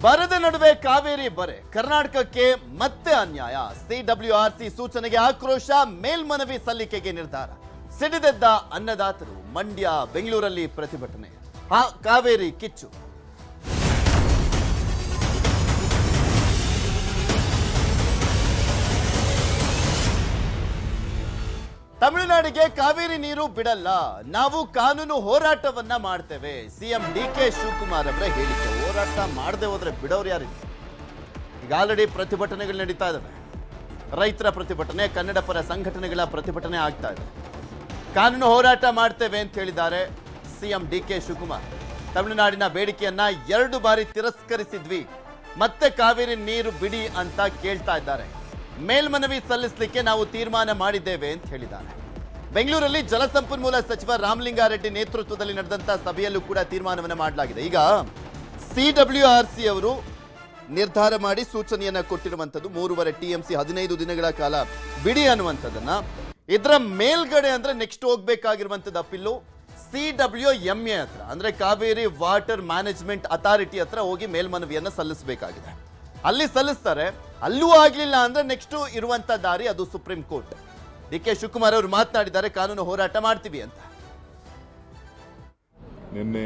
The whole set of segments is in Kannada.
ಬರದ ನಡುವೆ ಕಾವೇರಿ ಬರೆ ಕರ್ನಾಟಕಕ್ಕೆ ಮತ್ತೆ ಅನ್ಯಾಯ. ಸಿಡಬ್ಲ್ಯೂಆರ್ಸಿ ಸೂಚನೆಗೆ ಆಕ್ರೋಶ, ಮೇಲ್ಮನವಿ ಸಲ್ಲಿಕೆಗೆ ನಿರ್ಧಾರ. ಸಿಡಿದೆದ್ದ ಅನ್ನದಾತರು, ಮಂಡ್ಯ ಬೆಂಗಳೂರಲ್ಲಿ ಪ್ರತಿಭಟನೆ. ಕಾವೇರಿ ಕಿಚ್ಚು. ತಮಿಳುನಾಡಿಗೆ ಕಾವೇರಿ ನೀರು ಬಿಡಲ್ಲ, ನಾವು ಕಾನೂನು ಹೋರಾಟವನ್ನ ಮಾಡ್ತೇವೆ. ಸಿಎಂ ಡಿಕೆ ಶಿವಕುಮಾರ್ ಅವರ ಹೇಳಿಕೆ. ಹೋರಾಟ ಮಾಡದೆ ಹೋದ್ರೆ ಬಿಡೋರು ಯಾರಿಲ್ಲ. ಈಗ ಆಲ್ರೆಡಿ ಪ್ರತಿಭಟನೆಗಳು ನಡೀತಾ ಇದಾವೆ. ರೈತರ ಪ್ರತಿಭಟನೆ, ಕನ್ನಡ ಪರ ಸಂಘಟನೆಗಳ ಪ್ರತಿಭಟನೆ ಆಗ್ತಾ ಇದೆ. ಕಾನೂನು ಹೋರಾಟ ಮಾಡ್ತೇವೆ ಅಂತ ಹೇಳಿದ್ದಾರೆ ಸಿಎಂ ಡಿಕೆ ಶಿವಕುಮಾರ್. ತಮಿಳುನಾಡಿನ ಬೇಡಿಕೆಯನ್ನ 2 ಬಾರಿ ತಿರಸ್ಕರಿಸಿದ್ವಿ, ಮತ್ತೆ ಕಾವೇರಿ ನೀರು ಬಿಡಿ ಅಂತ ಕೇಳ್ತಾ ಇದ್ದಾರೆ. ಮೇಲ್ಮನವಿ ಸಲ್ಲಿಸಲಿಕ್ಕೆ ನಾವು ತೀರ್ಮಾನ ಮಾಡಿದ್ದೇವೆ ಅಂತ ಹೇಳಿದ್ದಾರೆ. ಬೆಂಗಳೂರಲ್ಲಿ ಜಲಸಂಪನ್ಮೂಲ ಸಚಿವ ರಾಮಲಿಂಗಾರೆಡ್ಡಿ ನೇತೃತ್ವದಲ್ಲಿ ನಡೆದಂತ ಸಭೆಯಲ್ಲೂ ಕೂಡ ತೀರ್ಮಾನವನ್ನು ಮಾಡಲಾಗಿದೆ. ಈಗ ಸಿಡಬ್ಲ್ಯೂಆರ್ಸಿ ಅವರು ನಿರ್ಧಾರ ಮಾಡಿ ಸೂಚನೆಯನ್ನ ಕೊಟ್ಟಿರುವಂತದ್ದು 3.5 TMC 15 ದಿನಗಳ ಕಾಲ ಬಿಡಿ ಅನ್ನುವಂಥದ್ದನ್ನ. ಇದರ ಮೇಲ್ಗಡೆ ಅಂದ್ರೆ ನೆಕ್ಸ್ಟ್ ಹೋಗ್ಬೇಕಾಗಿರುವಂತದ್ದು ಅಪ್ಪಿಲ್ಲು CWMA ಹತ್ರ, ಅಂದ್ರೆ ಕಾವೇರಿ ವಾಟರ್ ಮ್ಯಾನೇಜ್ಮೆಂಟ್ ಅಥಾರಿಟಿ ಹತ್ರ ಹೋಗಿ ಮೇಲ್ಮನವಿಯನ್ನ ಸಲ್ಲಿಸಬೇಕಾಗಿದೆ. ಅಲ್ಲಿ ಸಲ್ಲಿಸ್ತಾರೆ. ಅಲ್ಲೂ ಆಗ್ಲಿಲ್ಲ ಅಂದ್ರೆ ನೆಕ್ಸ್ಟ್ ಇರುವಂತ ದಾರಿ ಅದು ಸುಪ್ರೀಂ ಕೋರ್ಟ್. ಡಿಕೆ ಶಿವಕುಮಾರ್ ಅವರು ಮಾತನಾಡಿದ್ದಾರೆ, ಕಾನೂನು ಹೋರಾಟ ಮಾಡ್ತೀವಿ ಅಂತ. ನಿನ್ನೆ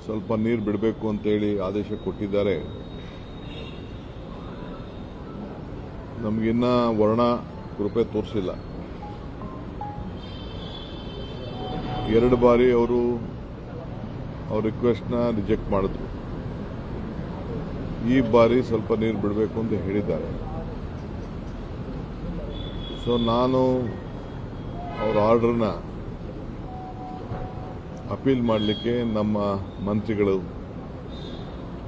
ಸ್ವಲ್ಪ ನೀರು ಬಿಡಬೇಕು ಅಂತೇಳಿ ಆದೇಶ ಕೊಟ್ಟಿದ್ದಾರೆ. ನಮಗಿನ್ನ ವರ್ಣ ಕೃಪೆ ತೋರಿಸಿಲ್ಲ. 2 ಬಾರಿ ಅವರು ಅವ್ರ ರಿಕ್ವೆಸ್ಟ್ನ ರಿಜೆಕ್ಟ್ ಮಾಡಿದ್ರು. ಈ ಬಾರಿ ಸ್ವಲ್ಪ ನೀರು ಬಿಡಬೇಕು ಅಂತ ಹೇಳಿದ್ದಾರೆ. ಸೊ ನಾನು ಅವರ ಆರ್ಡರ್ನ ಅಪೀಲ್ ಮಾಡಲಿಕ್ಕೆ ನಮ್ಮ ಮಂತ್ರಿಗಳು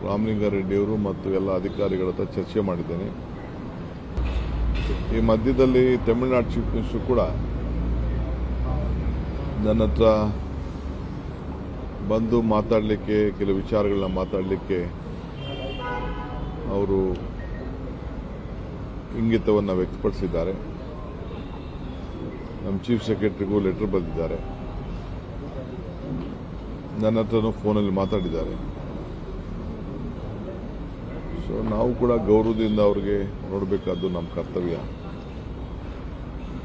ರಾಮಲಿಂಗಾರೆಡ್ಡಿಯವರು ಮತ್ತು ಎಲ್ಲ ಅಧಿಕಾರಿಗಳ ಹತ್ರ ಚರ್ಚೆ ಮಾಡಿದ್ದೇನೆ. ಈ ಮಧ್ಯದಲ್ಲಿ ತಮಿಳುನಾಡು ಚೀಫ್ ಮಿನಿಸ್ಟರ್ ಕೂಡ ನನ್ನ ಹತ್ರ ಬಂದು ಮಾತಾಡಲಿಕ್ಕೆ, ಕೆಲವು ವಿಚಾರಗಳನ್ನ ಮಾತಾಡಲಿಕ್ಕೆ ಅವರು ಇಂಗಿತವನ್ನು ವ್ಯಕ್ತಪಡಿಸಿದ್ದಾರೆ. ನಮ್ಮ ಚೀಫ್ ಸೆಕ್ರೆಟರಿಗೂ ಲೆಟರ್ ಬರೆದಿದ್ದಾರೆ. ನನ್ನ ಹತ್ರನೂ ಫೋನಲ್ಲಿ ಮಾತಾಡಿದ್ದಾರೆ. ಸೊ ನಾವು ಕೂಡ ಗೌರವದಿಂದ ಅವ್ರಿಗೆ ನೋಡಬೇಕಾದ್ದು ನಮ್ಮ ಕರ್ತವ್ಯ.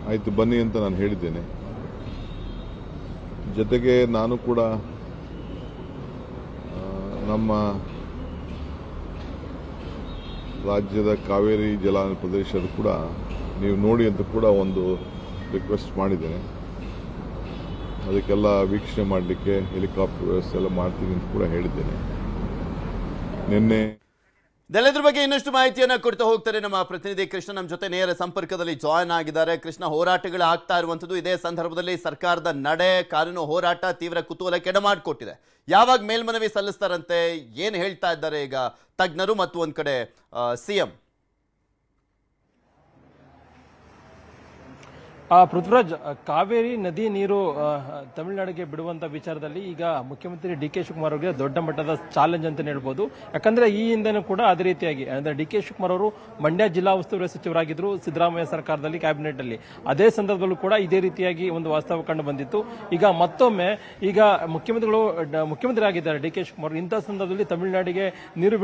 ಆಯಿತು ಬನ್ನಿ ಅಂತ ನಾನು ಹೇಳಿದ್ದೇನೆ. ಜೊತೆಗೆ ನಾನು ಕೂಡ ನಮ್ಮ ರಾಜ್ಯದ ಕಾವೇರಿ ಜಲಾನಯನ ಪ್ರದೇಶದ ಕೂಡ ನೀವು ನೋಡಿ ಅಂತ ಕೂಡ ಒಂದು ರಿಕ್ವೆಸ್ಟ್ ಮಾಡಿದ್ದೇನೆ. ಅದಕ್ಕೆಲ್ಲ ವೀಕ್ಷಣೆ ಮಾಡಲಿಕ್ಕೆ ಹೆಲಿಕಾಪ್ಟರ್ ವ್ಯವಸ್ಥೆ ಎಲ್ಲ ಮಾಡ್ತೀನಿ ಅಂತ ಕೂಡ ಹೇಳಿದ್ದೇನೆ. ನಿನ್ನೆ ಇದೆಲ್ಲದ್ರ ಬಗ್ಗೆ ಇನ್ನಷ್ಟು ಮಾಹಿತಿಯನ್ನ ಕೊಡ್ತಾ ಹೋಗ್ತಾರೆ ನಮ್ಮ ಪ್ರತಿನಿಧಿ ಕೃಷ್ಣ. ನಮ್ಮ ಜೊತೆ ನೇರ ಸಂಪರ್ಕದಲ್ಲಿ ಜಾಯ್ನ್ ಆಗಿದ್ದಾರೆ. ಕೃಷ್ಣ, ಹೋರಾಟಗಳು ಆಗ್ತಾ ಇರುವಂತದ್ದು ಇದೇ ಸಂದರ್ಭದಲ್ಲಿ ಸರ್ಕಾರದ ನಡೆ, ಕಾನೂನು ಹೋರಾಟ ತೀವ್ರ ಕುತೂಹಲಕ್ಕೆ ಎಡಮಾಡಿಕೊಟ್ಟಿದೆ. ಯಾವಾಗ ಮೇಲ್ಮನವಿ ಸಲ್ಲಿಸ್ತಾರಂತೆ, ಏನು ಹೇಳ್ತಾ ಇದ್ದಾರೆ ಈಗ ತಜ್ಞರು ಮತ್ತು ಒಂದ್ ಕಡೆ ಸಿಎಂ? ಪೃಥ್ವಿರಾಜ್, ಕಾವೇರಿ ನದಿ ನೀರು ತಮಿಳುನಾಡಿಗೆ ಬಿಡುವಂತ ವಿಚಾರದಲ್ಲಿ ಈಗ ಮುಖ್ಯಮಂತ್ರಿ ಡಿಕೆ ಶಿವಕುಮಾರ್ ಅವರಿಗೆ ದೊಡ್ಡ ಮಟ್ಟದ ಚಾಲೆಂಜ್ ಅಂತ ಹೇಳ್ಬೋದು. ಯಾಕಂದ್ರೆ ಈ ಹಿಂದೆನೂ ಕೂಡ ಅದೇ ರೀತಿಯಾಗಿ ಅಂದ್ರೆ ಡಿಕೆ ಶಿವಕುಮಾರ್ ಅವರು ಮಂಡ್ಯ ಜಿಲ್ಲಾ ಉಸ್ತುವಾರಿ ಸಚಿವರಾಗಿದ್ರು ಸಿದ್ದರಾಮಯ್ಯ ಸರ್ಕಾರದಲ್ಲಿ, ಕ್ಯಾಬಿನೆಟ್ ಅಲ್ಲಿ. ಅದೇ ಸಂದರ್ಭದಲ್ಲೂ ಕೂಡ ಇದೇ ರೀತಿಯಾಗಿ ಒಂದು ವಾಸ್ತವ ಕಂಡು ಬಂದಿತ್ತು. ಈಗ ಮತ್ತೊಮ್ಮೆ ಈಗ ಮುಖ್ಯಮಂತ್ರಿ ಆಗಿದ್ದಾರೆ ಡಿಕೆ ಶಿವಕುಮಾರ್. ಇಂತಹ ಸಂದರ್ಭದಲ್ಲಿ ತಮಿಳುನಾಡಿಗೆ ನೀರು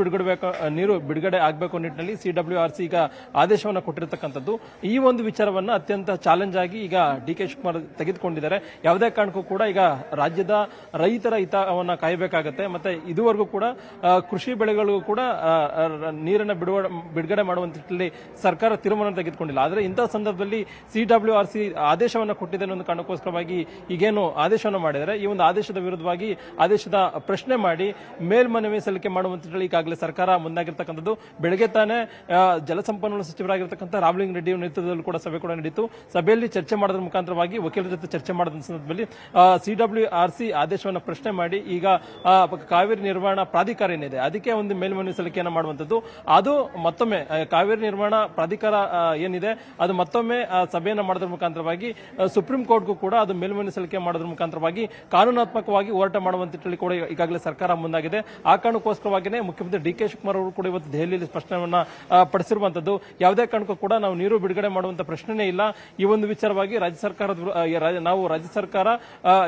ಬಿಡುಗಡೆ ಆಗಬೇಕು ನಿಟ್ಟಿನಲ್ಲಿ CWRC ಈಗ ಆದೇಶವನ್ನು ಕೊಟ್ಟಿರತಕ್ಕಂಥದ್ದು. ಈ ಒಂದು ವಿಚಾರವನ್ನ ಅತ್ಯಂತ ಚಾಲೆಂಜ್ ಆಗಿ ಈಗ ಡಿಕೆ ಶಿವಕುಮಾರ್ ತೆಗೆದುಕೊಂಡಿದ್ದಾರೆ. ಯಾವುದೇ ಕಾರಣಕ್ಕೂ ಕೂಡ ಈಗ ರಾಜ್ಯದ ರೈತರ ಹಿತವನ್ನ ಕಾಯಬೇಕಾಗತ್ತೆ. ಮತ್ತೆ ಇದುವರೆಗೂ ಕೂಡ ಕೃಷಿ ಬೆಳೆಗಳಿಗೂ ಕೂಡ ನೀರನ್ನ ಬಿಡುಗಡೆ ಮಾಡುವಂತ ಸರ್ಕಾರ ತೀರ್ಮಾನ ತೆಗೆದುಕೊಂಡಿಲ್ಲ. ಆದರೆ ಇಂತಹ ಸಂದರ್ಭದಲ್ಲಿ CWRC ಆದೇಶವನ್ನು ಕೊಟ್ಟಿದೆ ಅನ್ನೋ ಕಾರಣಕ್ಕೋಸ್ಕರವಾಗಿ ಈಗೇನು ಆದೇಶವನ್ನು ಮಾಡಿದರೆ, ಈ ಒಂದು ಆದೇಶದ ವಿರುದ್ಧವಾಗಿ ಆದೇಶದ ಪ್ರಶ್ನೆ ಮಾಡಿ ಮೇಲ್ಮನವಿ ಸಲ್ಲಿಕೆ ಮಾಡುವಂತ ಈಗಾಗಲೇ ಸರ್ಕಾರ ಮುಂದಾಗಿರ್ತಕ್ಕಂಥದ್ದು. ಬೆಳಗ್ಗೆ ತಾನೇ ಜಲಸಂಪನ್ಮೂಲ ಸಚಿವರಾಗಿರ್ತಕ್ಕಂಥ ರಾಮಲಿಂಗಾರೆಡ್ಡಿ ನೇತೃತ್ವದಲ್ಲಿ ಕೂಡ ಸಭೆ ಕೂಡ ನಡೆಯಿತು. ಸಭೆಯಲ್ಲಿ ಚರ್ಚೆ ಮಾಡೋದ್ರ ಮುಖಾಂತರವಾಗಿ ವಕೀಲರ ಜೊತೆ ಚರ್ಚೆ ಮಾಡಿದ ಸಂದರ್ಭದಲ್ಲಿ CWRC ಆದೇಶವನ್ನು ಪ್ರಶ್ನೆ ಮಾಡಿ ಈಗ ಕಾವೇರಿ ನಿರ್ವಹಣಾ ಪ್ರಾಧಿಕಾರ ಏನಿದೆ ಅದಕ್ಕೆ ಒಂದು ಮೇಲ್ಮನವಿ ಸಲ್ಲಿಕೆಯನ್ನು ಮಾಡುವಂತದ್ದು. ಅದು ಮತ್ತೊಮ್ಮೆ ಕಾವೇರಿ ನಿರ್ವಹಣಾ ಪ್ರಾಧಿಕಾರ ಏನಿದೆ ಅದು ಮತ್ತೊಮ್ಮೆ ಸಭೆಯನ್ನು ಮಾಡೋದ್ರ ಮುಖಾಂತರವಾಗಿ ಸುಪ್ರೀಂ ಕೋರ್ಟ್ಗೂ ಕೂಡ ಅದು ಮೇಲ್ಮನವಿ ಸಲ್ಲಿಕೆ ಮಾಡೋದ್ರ ಮುಖಾಂತರವಾಗಿ ಕಾನೂನಾತ್ಮಕವಾಗಿ ಹೋರಾಟ ಮಾಡುವಂತ ಕೂಡ ಈಗಾಗಲೇ ಸರ್ಕಾರ ಮುಂದಾಗಿದೆ. ಆ ಕಾರಣಕ್ಕೋಸ್ಕರವಾಗಿಯೇ ಮುಖ್ಯಮಂತ್ರಿ ಡಿಕೆ ಶಿವಕುಮಾರ್ ಅವರು ಕೂಡ ಇವತ್ತು ದೆಹಲಿಯಲ್ಲಿ ಸ್ಪಷ್ಟನೆಯನ್ನ ಪಡಿಸಿರುವಂತದ್ದು. ಯಾವುದೇ ಕಾರಣಕ್ಕೂ ಕೂಡ ನಾವು ನೀರು ಬಿಡುಗಡೆ ಮಾಡುವಂತ ಪ್ರಶ್ನೆನೇ ಇಲ್ಲ. ಈ ಒಂದು ವಿಚಾರವಾಗಿ ರಾಜ್ಯ ಸರ್ಕಾರದ ನಾವು ರಾಜ್ಯ ಸರ್ಕಾರ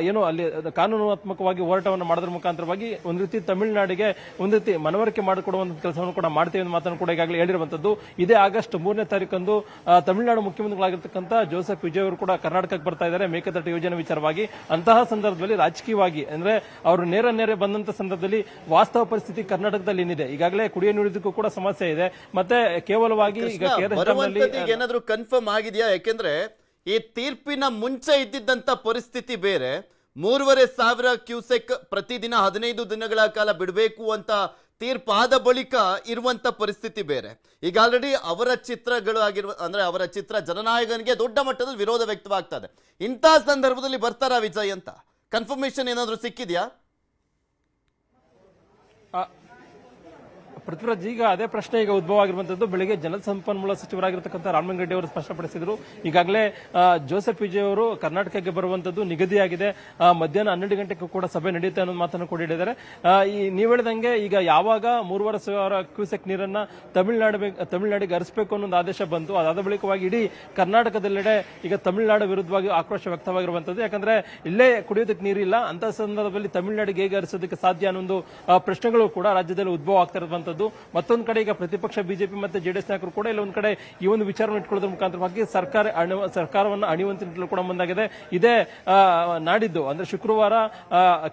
ಏನು ಅಲ್ಲಿ ಕಾನೂನಾತ್ಮಕವಾಗಿ ಹೋರಾಟವನ್ನು ಮಾಡೋದ್ರ ಮುಖಾಂತರವಾಗಿ ಒಂದು ರೀತಿ ತಮಿಳುನಾಡಿಗೆ ಒಂದು ರೀತಿ ಮನವರಿಕೆ ಮಾಡಿಕೊಡುವಂತ ಕೆಲಸವನ್ನು ಕೂಡ ಮಾಡ್ತೇವೆ ಅಂತ ಮಾತನ್ನು ಕೂಡ ಈಗಾಗಲೇ ಹೇಳಿರುವಂತದ್ದು. ಇದೇ ಆಗಸ್ಟ್ 3ನೇ ತಾರೀಕಂದು ತಮಿಳುನಾಡು ಮುಖ್ಯಮಂತ್ರಿಗಳಾಗಿರ್ತಕ್ಕಂಥ ಜೋಸೆಫ್ ವಿಜಯ್ ಅವರು ಕೂಡ ಕರ್ನಾಟಕಕ್ಕೆ ಬರ್ತಾ ಇದ್ದಾರೆ ಮೇಕೆದಾಟು ಯೋಜನೆ ವಿಚಾರವಾಗಿ. ಅಂತಹ ಸಂದರ್ಭದಲ್ಲಿ ರಾಜಕೀಯವಾಗಿ ಅಂದ್ರೆ ಅವರು ನೇರ ಬಂದಂತ ಸಂದರ್ಭದಲ್ಲಿ ವಾಸ್ತವ ಪರಿಸ್ಥಿತಿ ಕರ್ನಾಟಕದಲ್ಲಿ ಏನಿದೆ, ಈಗಾಗಲೇ ಕುಡಿಯುವ ನೀರಿಗೂ ಕೂಡ ಸಮಸ್ಯೆ ಇದೆ. ಮತ್ತೆ ಕೇವಲವಾಗಿ ಈಗ ಏನಾದ್ರೂ ಕನ್ಫರ್ಮ್ ಆಗಿದೆಯಾ? ಯಾಕೆಂದ್ರೆ ಈ ತೀರ್ಪಿನ ಮುಂಚೆ ಇದ್ದಿದ್ದಂತ ಪರಿಸ್ಥಿತಿ ಬೇರೆ, 3,500 ಕ್ಯೂಸೆಕ್ ಪ್ರತಿದಿನ 15 ದಿನಗಳ ಕಾಲ ಬಿಡಬೇಕು ಅಂತ ತೀರ್ಪಾದ ಬಳಿಕ ಇರುವಂತ ಪರಿಸ್ಥಿತಿ ಬೇರೆ. ಈಗ ಆಲ್ರೆಡಿ ಅವರ ಚಿತ್ರಗಳು ಅಂದ್ರೆ ಅವರ ಚಿತ್ರ ಜನನಾಯಕನಿಗೆ ದೊಡ್ಡ ಮಟ್ಟದಲ್ಲಿ ವಿರೋಧ ವ್ಯಕ್ತವಾಗ್ತದೆ. ಇಂತಹ ಸಂದರ್ಭದಲ್ಲಿ ಬರ್ತಾರಾ ವಿಜಯ್ ಅಂತ ಕನ್ಫರ್ಮೇಶನ್ ಏನಾದ್ರೂ ಸಿಕ್ಕಿದ್ಯಾ? ಪೃಥ್ವಿರಾಜ್, ಈಗ ಅದೇ ಪ್ರಶ್ನೆ ಈಗ ಉದ್ಭವ ಆಗಿರುವಂತದ್ದು. ಬೆಳಿಗ್ಗೆ ಜಲಸಂಪನ್ಮೂಲ ಸಚಿವರಾಗಿರ್ತಕ್ಕಂಥ ರಾಮಲಿಂಗಾರೆಡ್ಡಿ ಅವರು ಸ್ಪಷ್ಟಪಡಿಸಿದ್ರು. ಈಗಾಗಲೇ ಜೋಸೆಫ್ ವಿಜಯ್ ಅವರು ಕರ್ನಾಟಕಕ್ಕೆ ಬರುವಂತದ್ದು ನಿಗದಿಯಾಗಿದೆ, ಮಧ್ಯಾಹ್ನ 12 ಗಂಟೆಗೂ ಕೂಡ ಸಭೆ ನಡೆಯುತ್ತೆ ಅನ್ನೋ ಮಾತನ್ನು ಕೂಡ ಹೇಳಿದ್ದಾರೆ. ನೀವು ಹೇಳಿದಂಗೆ ಈಗ ಯಾವಾಗ 3,500 ಕ್ಯೂಸೆಕ್ ನೀರನ್ನ ತಮಿಳುನಾಡಿಗೆ ಹರಿಸಬೇಕು ಅನ್ನೋ ಆದೇಶ ಬಂತು, ಅದಾದ ಬಳಿಕವಾಗಿ ಇಡೀ ಕರ್ನಾಟಕದೆಲ್ಲೆಡೆ ಈಗ ತಮಿಳುನಾಡು ವಿರುದ್ಧವಾಗಿ ಆಕ್ರೋಶ ವ್ಯಕ್ತವಾಗಿರುವಂತದ್ದು. ಯಾಕಂದ್ರೆ ಇಲ್ಲೇ ಕುಡಿಯೋದಕ್ಕೆ ನೀರಿಲ್ಲ, ಅಂತ ಸಂದರ್ಭದಲ್ಲಿ ತಮಿಳುನಾಡಿಗೆ ಹೇಗೆ ಹರಿಸೋದಕ್ಕೆ ಸಾಧ್ಯ ಅನ್ನೋ ಪ್ರಶ್ನೆಗಳು ಕೂಡ ರಾಜ್ಯದಲ್ಲಿ ಉದ್ಭವ ಆಗ್ತಾ ಇರುವಂತದ್ದು. ಮತ್ತೊಂದು ಕಡೆ ಈಗ ಪ್ರತಿಪಕ್ಷ ಬಿಜೆಪಿ ಮತ್ತೆ ಜೆಡಿಎಸ್ ನಾಯಕರು ಕೂಡ ಇಲ್ಲೊಂದು ಕಡೆ ಈ ಒಂದು ವಿಚಾರವನ್ನು ಇಟ್ಕೊಳ್ಳೋದ್ರ ಮುಖಾಂತರವಾಗಿ ಸರ್ಕಾರವನ್ನು ಅಣಿಯುವಂತ ನಿಟ್ಟಿನಲ್ಲಿ ಕೂಡ ಮುಂದಾಗಿದೆ. ಇದೇ ನಾಡಿದ್ದು ಅಂದ್ರೆ ಶುಕ್ರವಾರ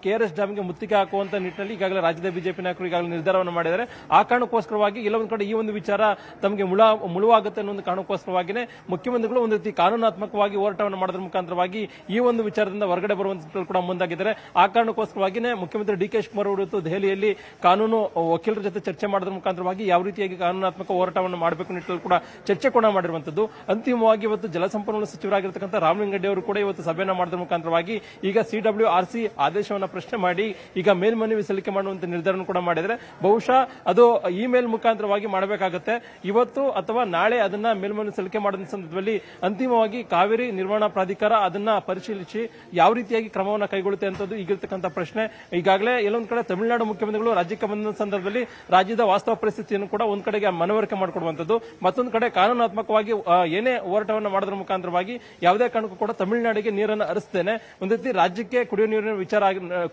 KRS ಡ್ಯಾಮ್ಗೆ ಮುತ್ತಿಗೆ ಹಾಕುವಂತ ನಿಟ್ಟಿನಲ್ಲಿ ಈಗಾಗಲೇ ರಾಜ್ಯದ ಬಿಜೆಪಿ ನಾಯಕರು ಈಗಾಗಲೇ ನಿರ್ಧಾರವನ್ನು ಮಾಡಿದ್ದಾರೆ. ಆ ಕಾರಣಕ್ಕೋಸ್ಕರವಾಗಿ ಇಲ್ಲೊಂದು ಕಡೆ ಈ ಒಂದು ವಿಚಾರ ತಮಗೆ ಮುಳುವಾಗುತ್ತೆ ಅನ್ನೋ ಒಂದು ಕಾರಣಕ್ಕೋಸ್ಕರವಾಗಿನೇ ಮುಖ್ಯಮಂತ್ರಿಗಳು ಒಂದು ರೀತಿ ಕಾನೂನಾತ್ಮಕವಾಗಿ ಹೋರಾಟವನ್ನು ಮಾಡೋದ್ರ ಮುಖಾಂತರವಾಗಿ ಈ ಒಂದು ವಿಚಾರದಿಂದ ಹೊರಗಡೆ ಬರುವಂತ ಕೂಡ ಮುಂದಾಗಿದ್ದಾರೆ. ಆ ಕಾರಣಕ್ಕೋಸ್ಕರವಾಗಿನೇ ಮುಖ್ಯಮಂತ್ರಿ ಡಿ ಕೆ ಶಿವಕುಮಾರ್ ಅವರು ದೆಹಲಿಯಲ್ಲಿ ಕಾನೂನು ವಕೀಲರ ಜೊತೆ ಚರ್ಚೆ ಮಾಡೋದ್ರ ಮುಖಾಂತರವಾಗಿ ಯಾವ ರೀತಿಯಾಗಿ ಕಾನೂನಾತ್ಮಕ ಹೋರಾಟವನ್ನು ಮಾಡಬೇಕು ನಿಟ್ಟಿನಲ್ಲಿ ಕೂಡ ಚರ್ಚೆ ಕೂಡ ಮಾಡಿರುವಂತದ್ದು. ಅಂತಿಮವಾಗಿ ಇವತ್ತು ಜಲಸಂಪನ್ಮೂಲ ಸಚಿವರಾಗಿರ್ತಕ್ಕಂಥ ರಾಮಲಿಂಗಾರೆಡ್ಡಿ ಅವರು ಕೂಡ ಇವತ್ತು ಸಭೆಯನ್ನು ಮಾಡೋದ್ರ ಮುಖಾಂತರವಾಗಿ ಈಗ CWRC ಆದೇಶವನ್ನು ಪ್ರಶ್ನೆ ಮಾಡಿ ಈಗ ಮೇಲ್ಮನವಿ ಸಲ್ಲಿಕೆ ಮಾಡುವಂತ ನಿರ್ಧಾರ ಕೂಡ ಮಾಡಿದರೆ ಬಹುಶಃ ಅದು ಇಮೇಲ್ ಮುಖಾಂತರವಾಗಿ ಮಾಡಬೇಕಾಗುತ್ತೆ. ಇವತ್ತು ಅಥವಾ ನಾಳೆ ಅದನ್ನ ಮೇಲ್ಮನವಿ ಸಲ್ಲಿಕೆ ಮಾಡಿದ ಸಂದರ್ಭದಲ್ಲಿ ಅಂತಿಮವಾಗಿ ಕಾವೇರಿ ನಿರ್ವಹಣಾ ಪ್ರಾಧಿಕಾರ ಅದನ್ನ ಪರಿಶೀಲಿಸಿ ಯಾವ ರೀತಿಯಾಗಿ ಕ್ರಮವನ್ನು ಕೈಗೊಳ್ಳುತ್ತೆ ಅಂತದ್ದು ಈಗಿರ್ತಕ್ಕಂಥ ಪ್ರಶ್ನೆ. ಈಗಾಗಲೇ ಎಲ್ಲೊಂದು ಕಡೆ ತಮಿಳುನಾಡು ಮುಖ್ಯಮಂತ್ರಿಗಳು ರಾಜ್ಯಕ್ಕೆ ಬಂದ ಸಂದರ್ಭದಲ್ಲಿ ರಾಜ್ಯದ ವಾಸ್ತವ ಪರಿಸ್ಥಿತಿಯನ್ನು ಕೂಡ ಒಂದ್ ಕಡೆಗೆ ಮನವರಿಕೆ ಮಾಡಿಕೊಡುವಂತದ್ದು, ಮತ್ತೊಂದು ಕಡೆ ಕಾನೂನಾತ್ಮಕವಾಗಿ ಏನೇ ಹೋರಾಟವನ್ನು ಮಾಡೋದ್ರ ಮುಖಾಂತರವಾಗಿ ಯಾವುದೇ ಕಾರಣಕ್ಕೂ ಕೂಡ ತಮಿಳುನಾಡಿಗೆ ನೀರನ್ನು ಹರಿಸ್ತೇನೆ ಒಂದು ರೀತಿ ರಾಜ್ಯಕ್ಕೆ ಕುಡಿಯುವ ನೀರಿನ ವಿಚಾರ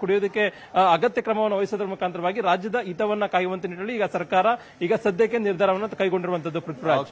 ಕುಡಿಯೋದಕ್ಕೆ ಅಗತ್ಯ ಕ್ರಮವನ್ನು ವಹಿಸೋದ್ರ ಮುಖಾಂತರವಾಗಿ ರಾಜ್ಯದ ಹಿತವನ್ನ ಕಾಯುವಂತ ನಿಟ್ಟಿನಲ್ಲಿ ಈಗ ಸರ್ಕಾರ ಈಗ ಸದ್ಯಕ್ಕೆ ನಿರ್ಧಾರವನ್ನು ಕೈಗೊಂಡಿರುವಂತದ್ದು. ಪೃಥ್ವಿರಾಜ್.